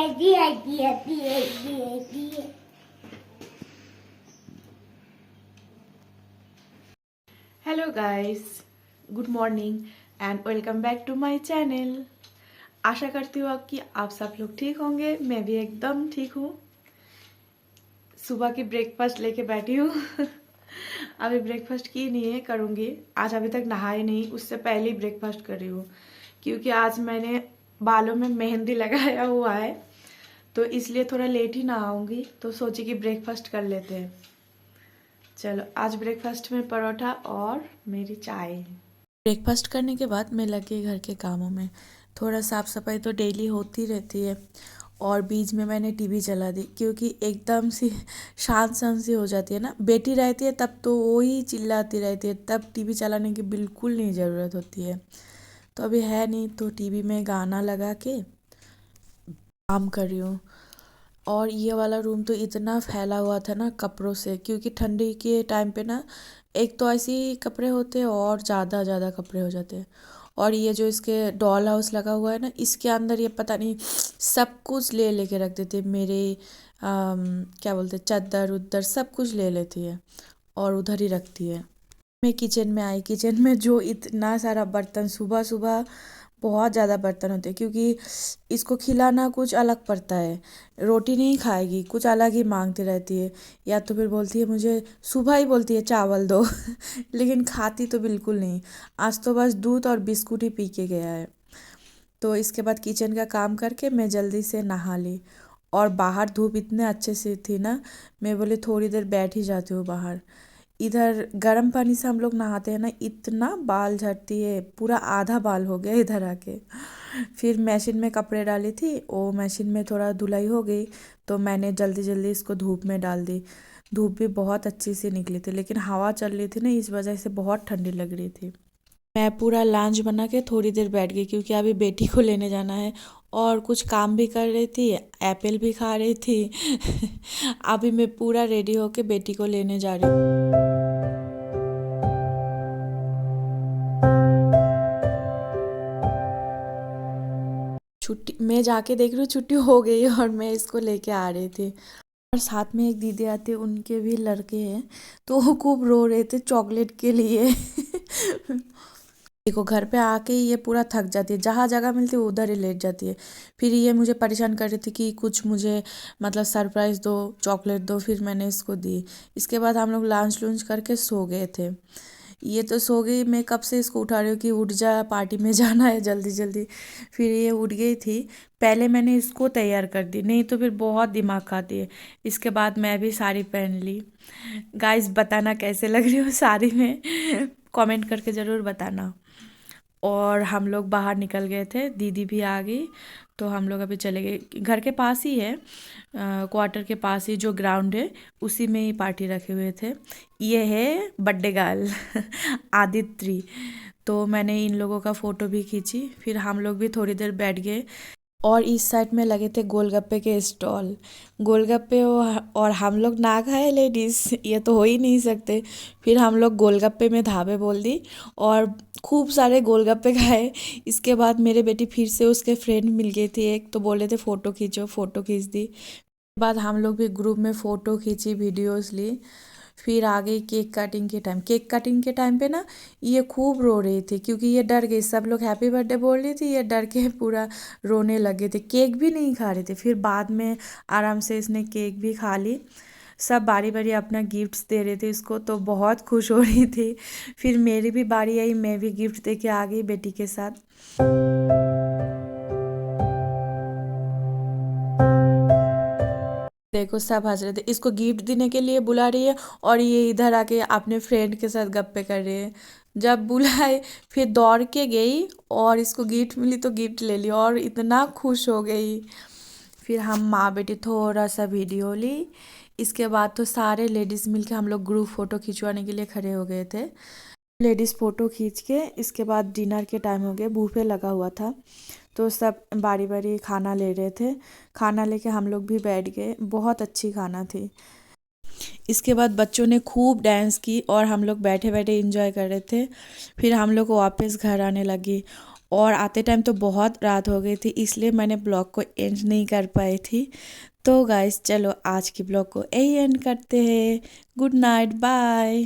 Hello guys, good morning and welcome back to my channel. आशा करती हूँ कि आप सब लोग ठीक होंगे। मैं भी एकदम ठीक हूँ। सुबह की ब्रेकफास्ट लेके बैठी हूँ। अभी ब्रेकफास्ट की नहीं है, करूँगी। आज अभी तक नहाए नहीं, उससे पहले ही ब्रेकफास्ट कर रही हूँ क्योंकि आज मैंने बालों में मेहंदी लगाया हुआ है, तो इसलिए थोड़ा लेट ही नहाऊंगी। तो सोची कि ब्रेकफास्ट कर लेते हैं। चलो, आज ब्रेकफास्ट में परोठा और मेरी चाय। ब्रेकफास्ट करने के बाद मैं लगी घर के कामों में। थोड़ा साफ सफाई तो डेली होती रहती है, और बीच में मैंने टीवी चला दी क्योंकि एकदम सी शांत शांत सी हो जाती है ना। बेटी रहती है तब तो वो ही चिल्लाती रहती है, तब टीवी चलाने की बिल्कुल नहीं ज़रूरत होती है। तो अभी है नहीं, तो टीवी में गाना लगा के काम कर रही हूँ। और ये वाला रूम तो इतना फैला हुआ था ना कपड़ों से, क्योंकि ठंडी के टाइम पे ना एक तो ऐसे ही कपड़े होते हैं और ज़्यादा ज़्यादा कपड़े हो जाते हैं। और ये जो इसके डॉल हाउस लगा हुआ है ना, इसके अंदर ये पता नहीं सब कुछ ले लेके रख देती है। मेरे क्या बोलते हैं, चादर उद्दर सब कुछ ले लेती है और उधर ही रखती है। मैं किचन में आई, किचन में जो इतना सारा बर्तन, सुबह सुबह बहुत ज़्यादा बर्तन होते हैं क्योंकि इसको खिलाना कुछ अलग पड़ता है। रोटी नहीं खाएगी, कुछ अलग ही मांगती रहती है, या तो फिर बोलती है मुझे, सुबह ही बोलती है चावल दो। लेकिन खाती तो बिल्कुल नहीं। आज तो बस दूध और बिस्कुट ही पी के गया है। तो इसके बाद किचन का काम करके मैं जल्दी से नहा ली। और बाहर धूप इतने अच्छे से थी ना, मैं बोली थोड़ी देर बैठ ही जाती हूँ बाहर। इधर गर्म पानी से हम लोग नहाते हैं ना, इतना बाल झड़ती है, पूरा आधा बाल हो गया इधर आके। फिर मशीन में कपड़े डाली थी, वो मशीन में थोड़ा धुलाई हो गई, तो मैंने जल्दी जल्दी इसको धूप में डाल दी। धूप भी बहुत अच्छी से निकली थी, लेकिन हवा चल रही थी ना, इस वजह से बहुत ठंडी लग रही थी। मैं पूरा लंच बना के थोड़ी देर बैठ गई क्योंकि अभी बेटी को लेने जाना है, और कुछ काम भी कर रही थी, एप्पल भी खा रही थी। अभी मैं पूरा रेडी होके बेटी को लेने जा रही हूँ। छुट्टी मैं जाके देख रही हूँ, छुट्टी हो गई और मैं इसको लेके आ रही थी। और साथ में एक दीदी आते, उनके भी लड़के हैं, तो वो खूब रो रहे थे चॉकलेट के लिए। देखो, घर पे आके ये पूरा थक जाती है, जहाँ जगह मिलती है उधर ही लेट जाती है। फिर ये मुझे परेशान कर रही थी कि कुछ मुझे मतलब सरप्राइज़ दो, चॉकलेट दो। फिर मैंने इसको दी। इसके बाद हम लोग लंच लूंच करके सो गए थे। ये तो सो गई, मैं कब से इसको उठा रही हूँ कि उठ जा, पार्टी में जाना है जल्दी जल्दी। फिर ये उठ गई थी। पहले मैंने इसको तैयार कर दी, नहीं तो फिर बहुत दिमाग खाती है। इसके बाद मैं भी साड़ी पहन ली। गाइस, बताना कैसे लग रही हो साड़ी में। कमेंट करके ज़रूर बताना। और हम लोग बाहर निकल गए थे, दीदी भी आ गई, तो हम लोग अभी चले गए। घर के पास ही है, क्वार्टर के पास ही जो ग्राउंड है, उसी में ही पार्टी रखे हुए थे। ये है बर्थडे गर्ल। आदित्रि। तो मैंने इन लोगों का फ़ोटो भी खींची, फिर हम लोग भी थोड़ी देर बैठ गए। और इस साइड में लगे थे गोलगप्पे के स्टॉल। गोलगप्पे और हम लोग ना खाए लेडीज़, ये तो हो ही नहीं सकते। फिर हम लोग गोलगप्पे में ढाबे बोल दी और खूब सारे गोलगप्पे खाए। इसके बाद मेरे बेटी फिर से उसके फ्रेंड मिल गई थी एक, तो बोले थे फ़ोटो खींचो, फ़ोटो खींच दी। बाद हम लोग भी ग्रुप में फ़ोटो खींची, वीडियोस ली। फिर आ गई केक कटिंग के टाइम। केक कटिंग के टाइम पे ना ये खूब रो रही थी क्योंकि ये डर गई। सब लोग हैप्पी बर्थडे बोल रही थी, ये डर के पूरा रोने लगे थे। केक भी नहीं खा रही थी। फिर बाद में आराम से इसने केक भी खा ली। सब बारी बारी अपना गिफ्ट्स दे रहे थे इसको, तो बहुत खुश हो रही थी। फिर मेरी भी बारी आई, मैं भी गिफ्ट दे के आ गई बेटी के साथ। देखो, सब हंस रहे थे, इसको गिफ्ट देने के लिए बुला रही है और ये इधर आके अपने फ्रेंड के साथ गप्पे कर रही है। जब बुलाए फिर दौड़ के गई और इसको गिफ्ट मिली तो गिफ्ट ले ली और इतना खुश हो गई। फिर हम माँ बेटी थोड़ा सा वीडियो ली। इसके बाद तो सारे लेडीज़ मिलके हम लोग ग्रुप फ़ोटो खिंचवाने के लिए खड़े हो गए थे। लेडीज़ फ़ोटो खींच के इसके बाद डिनर के टाइम हो गया, बूफे लगा हुआ था, तो सब बारी बारी खाना ले रहे थे। खाना लेके हम लोग भी बैठ गए, बहुत अच्छी खाना थी। इसके बाद बच्चों ने खूब डांस की और हम लोग बैठे बैठे एंजॉय कर रहे थे। फिर हम लोग वापस घर आने लगी। और आते टाइम तो बहुत रात हो गई थी, इसलिए मैंने ब्लॉग को एंड नहीं कर पाई थी। तो गाइस चलो आज की ब्लॉग को यही एंड करते हैं। Good night, bye.